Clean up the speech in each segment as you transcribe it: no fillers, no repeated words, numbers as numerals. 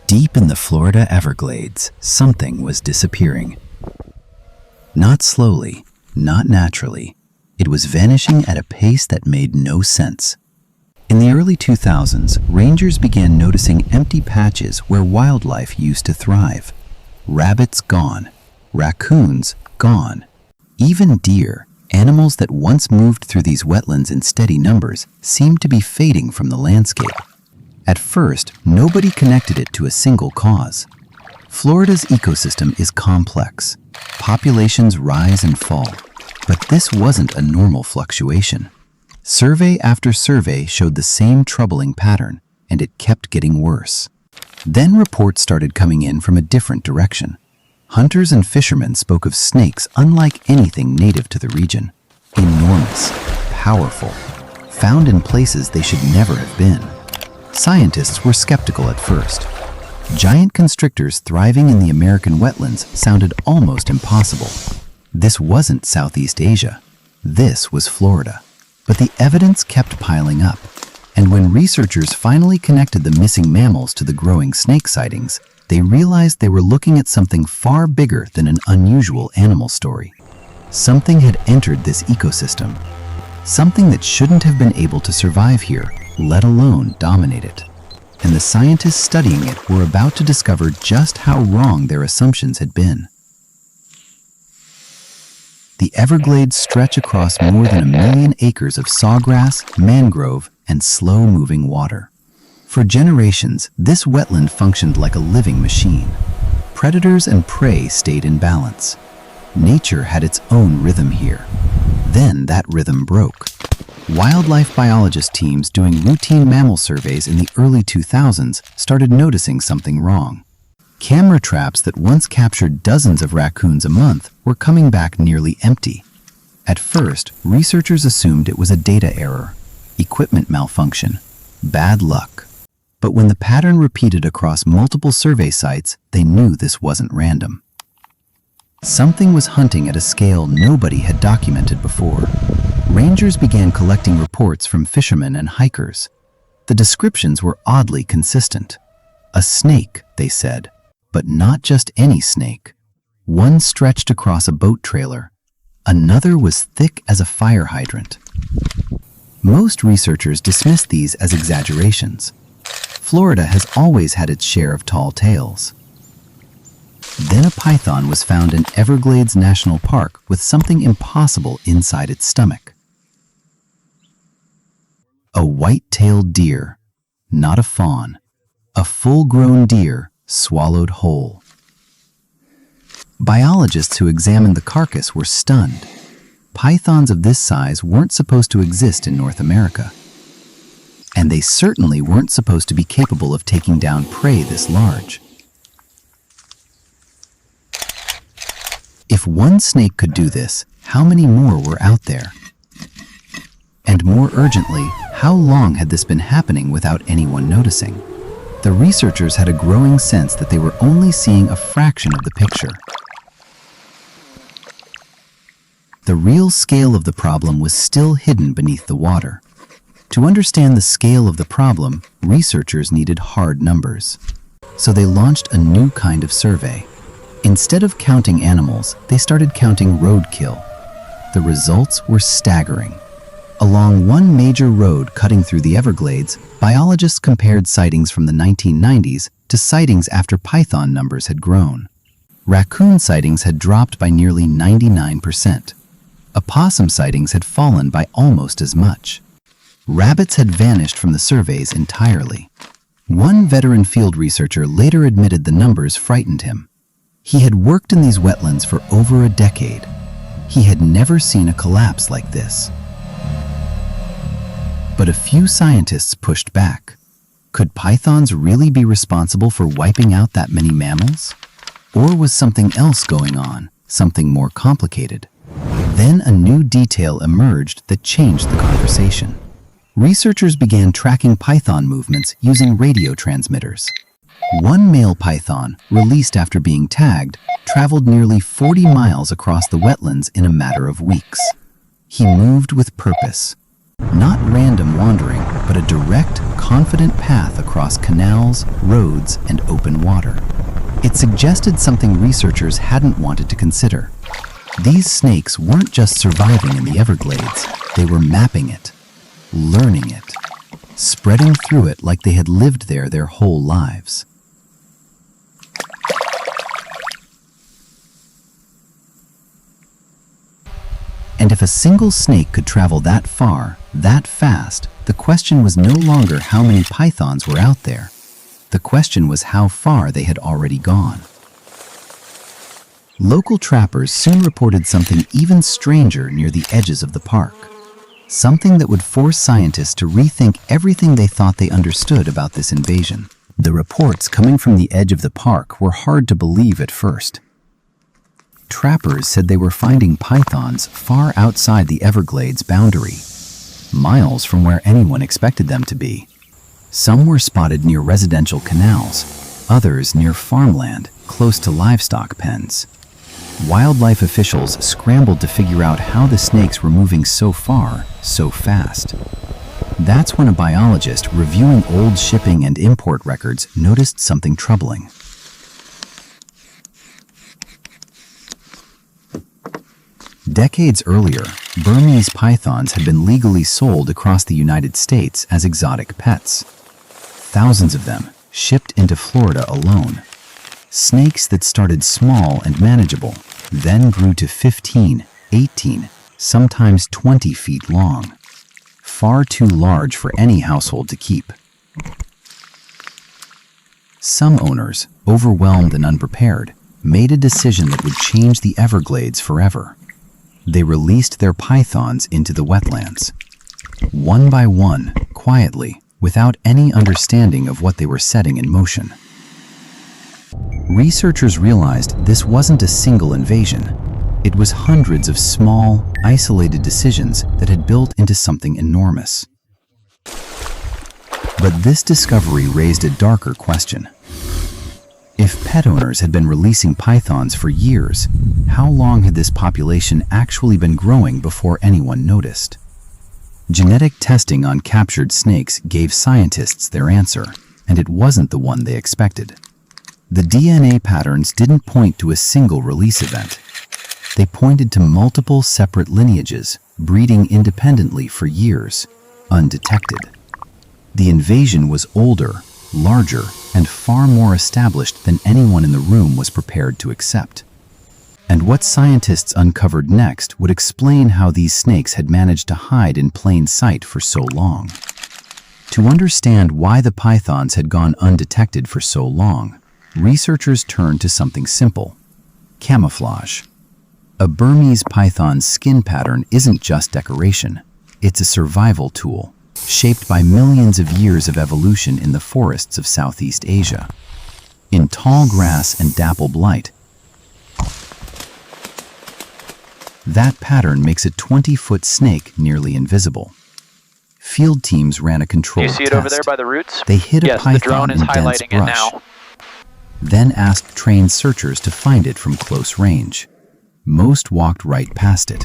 Deep in the Florida Everglades, something was disappearing. Not slowly, not naturally. It was vanishing at a pace that made no sense. In the early 2000s, rangers began noticing empty patches where wildlife used to thrive. Rabbits gone, raccoons gone. Even deer, animals that once moved through these wetlands in steady numbers, seemed to be fading from the landscape. At first, nobody connected it to a single cause. Florida's ecosystem is complex. Populations rise and fall. But this wasn't a normal fluctuation. Survey after survey showed the same troubling pattern, and it kept getting worse. Then reports started coming in from a different direction. Hunters and fishermen spoke of snakes unlike anything native to the region. Enormous, powerful, found in places they should never have been. Scientists were skeptical at first. Giant constrictors thriving in the American wetlands sounded almost impossible. This wasn't Southeast Asia. This was Florida. But the evidence kept piling up, and when researchers finally connected the missing mammals to the growing snake sightings, they realized they were looking at something far bigger than an unusual animal story. Something had entered this ecosystem. Something that shouldn't have been able to survive here, let alone dominate it. And the scientists studying it were about to discover just how wrong their assumptions had been. The Everglades stretch across more than 1 million acres of sawgrass, mangrove, and slow-moving water. For generations, this wetland functioned like a living machine. Predators and prey stayed in balance. Nature had its own rhythm here. Then that rhythm broke. Wildlife biologist teams doing routine mammal surveys in the early 2000s started noticing something wrong. Camera traps that once captured dozens of raccoons a month were coming back nearly empty. At first, researchers assumed it was a data error, equipment malfunction, bad luck. But when the pattern repeated across multiple survey sites, they knew this wasn't random. Something was hunting at a scale nobody had documented before. Rangers began collecting reports from fishermen and hikers. The descriptions were oddly consistent. A snake, they said, but not just any snake. One stretched across a boat trailer. Another was thick as a fire hydrant. Most researchers dismissed these as exaggerations. Florida has always had its share of tall tales. Then a python was found in Everglades National Park with something impossible inside its stomach. A white-tailed deer, not a fawn. A full-grown deer swallowed whole. Biologists who examined the carcass were stunned. Pythons of this size weren't supposed to exist in North America. And they certainly weren't supposed to be capable of taking down prey this large. If one snake could do this, how many more were out there? And more urgently, how long had this been happening without anyone noticing? The researchers had a growing sense that they were only seeing a fraction of the picture. The real scale of the problem was still hidden beneath the water. To understand the scale of the problem, researchers needed hard numbers. So they launched a new kind of survey. Instead of counting animals, they started counting roadkill. The results were staggering. Along one major road cutting through the Everglades, biologists compared sightings from the 1990s to sightings after python numbers had grown. Raccoon sightings had dropped by nearly 99%. Opossum sightings had fallen by almost as much. Rabbits had vanished from the surveys entirely. One veteran field researcher later admitted the numbers frightened him. He had worked in these wetlands for over a decade. He had never seen a collapse like this. But a few scientists pushed back. Could pythons really be responsible for wiping out that many mammals? Or was something else going on, something more complicated? Then a new detail emerged that changed the conversation. Researchers began tracking python movements using radio transmitters. One male python, released after being tagged, traveled nearly 40 miles across the wetlands in a matter of weeks. He moved with purpose. Not random wandering, but a direct, confident path across canals, roads, and open water. It suggested something researchers hadn't wanted to consider. These snakes weren't just surviving in the Everglades, they were mapping it, learning it, spreading through it like they had lived there their whole lives. And if a single snake could travel that far, that fast, the question was no longer how many pythons were out there. The question was how far they had already gone. Local trappers soon reported something even stranger near the edges of the park. Something that would force scientists to rethink everything they thought they understood about this invasion. The reports coming from the edge of the park were hard to believe at first. Trappers said they were finding pythons far outside the Everglades boundary, miles from where anyone expected them to be. Some were spotted near residential canals, others near farmland close to livestock pens. Wildlife officials scrambled to figure out how the snakes were moving so far, so fast. That's when a biologist reviewing old shipping and import records noticed something troubling. Decades earlier, Burmese pythons had been legally sold across the United States as exotic pets. Thousands of them shipped into Florida alone. Snakes that started small and manageable, then grew to 15, 18, sometimes 20 feet long. Far too large for any household to keep. Some owners, overwhelmed and unprepared, made a decision that would change the Everglades forever. They released their pythons into the wetlands. One by one, quietly, without any understanding of what they were setting in motion. Researchers realized this wasn't a single invasion. It was hundreds of small, isolated decisions that had built into something enormous. But this discovery raised a darker question. If pet owners had been releasing pythons for years, how long had this population actually been growing before anyone noticed? Genetic testing on captured snakes gave scientists their answer, and it wasn't the one they expected. The DNA patterns didn't point to a single release event. They pointed to multiple separate lineages, breeding independently for years, undetected. The invasion was older, larger, and far more established than anyone in the room was prepared to accept. And what scientists uncovered next would explain how these snakes had managed to hide in plain sight for so long. To understand why the pythons had gone undetected for so long, researchers turned to something simple: camouflage. A Burmese python's skin pattern isn't just decoration, it's a survival tool, shaped by millions of years of evolution in the forests of Southeast Asia. In tall grass and dappled light, that pattern makes a 20-foot snake nearly invisible. Field teams ran a controlled test. You see it over there by the roots? They hid a Yes, the python drone is in dense highlighting it brush, now. then asked trained searchers to find it from close range. Most walked right past it.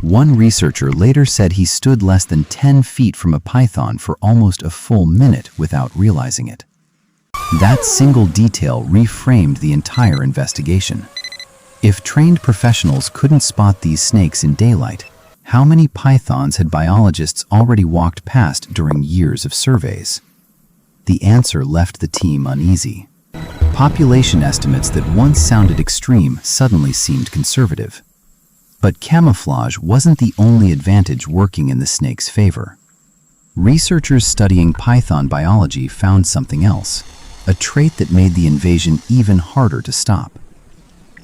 One researcher later said he stood less than 10 feet from a python for almost a full minute without realizing it. That single detail reframed the entire investigation. If trained professionals couldn't spot these snakes in daylight, how many pythons had biologists already walked past during years of surveys? The answer left the team uneasy. Population estimates that once sounded extreme suddenly seemed conservative. But camouflage wasn't the only advantage working in the snake's favor. Researchers studying python biology found something else, a trait that made the invasion even harder to stop.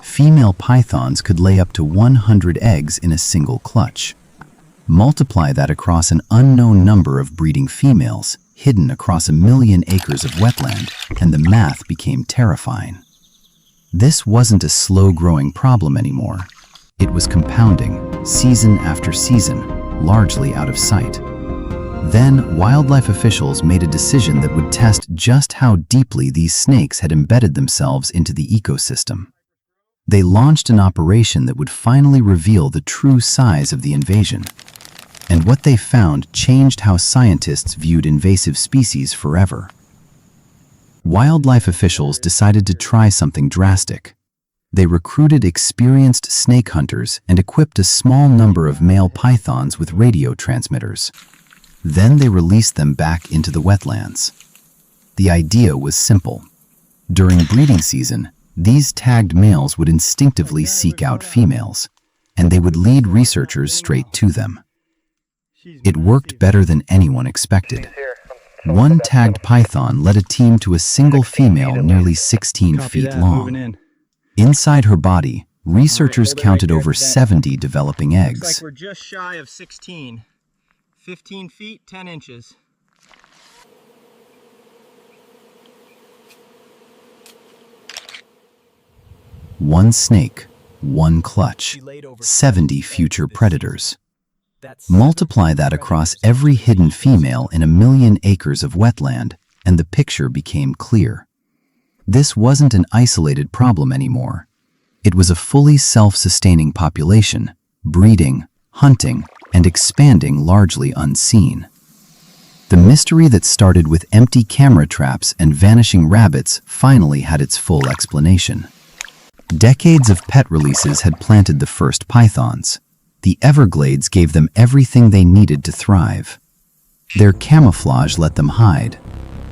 Female pythons could lay up to 100 eggs in a single clutch. Multiply that across an unknown number of breeding females, hidden across 1 million acres of wetland, and the math became terrifying. This wasn't a slow-growing problem anymore. It was compounding, season after season, largely out of sight. Then, wildlife officials made a decision that would test just how deeply these snakes had embedded themselves into the ecosystem. They launched an operation that would finally reveal the true size of the invasion. And what they found changed how scientists viewed invasive species forever. Wildlife officials decided to try something drastic. They recruited experienced snake hunters and equipped a small number of male pythons with radio transmitters. Then they released them back into the wetlands. The idea was simple. During breeding season, these tagged males would instinctively seek out females, and they would lead researchers straight to them. It worked better than anyone expected. One tagged python led a team to a single female nearly 16 feet long. Inside her body, researchers counted over 70 developing eggs. Looks like we're just shy of 16. 15 feet, 10 inches. One snake, one clutch, 70 future predators. Multiply that across every hidden female in 1 million acres of wetland, and the picture became clear. This wasn't an isolated problem anymore. It was a fully self-sustaining population, breeding, hunting, and expanding largely unseen. The mystery that started with empty camera traps and vanishing rabbits finally had its full explanation. Decades of pet releases had planted the first pythons. The Everglades gave them everything they needed to thrive. Their camouflage let them hide.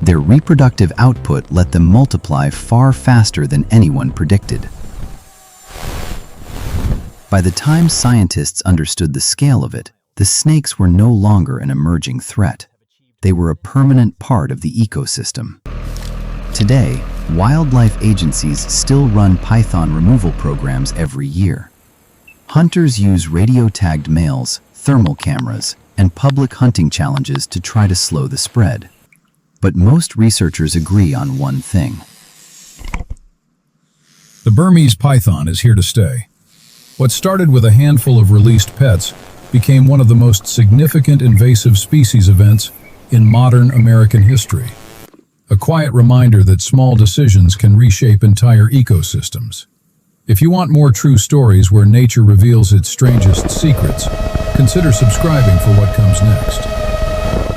Their reproductive output let them multiply far faster than anyone predicted. By the time scientists understood the scale of it, the snakes were no longer an emerging threat. They were a permanent part of the ecosystem. Today, wildlife agencies still run python removal programs every year. Hunters use radio-tagged males, thermal cameras, and public hunting challenges to try to slow the spread. But most researchers agree on one thing. The Burmese python is here to stay. What started with a handful of released pets became one of the most significant invasive species events in modern American history. A quiet reminder that small decisions can reshape entire ecosystems. If you want more true stories where nature reveals its strangest secrets, consider subscribing for what comes next.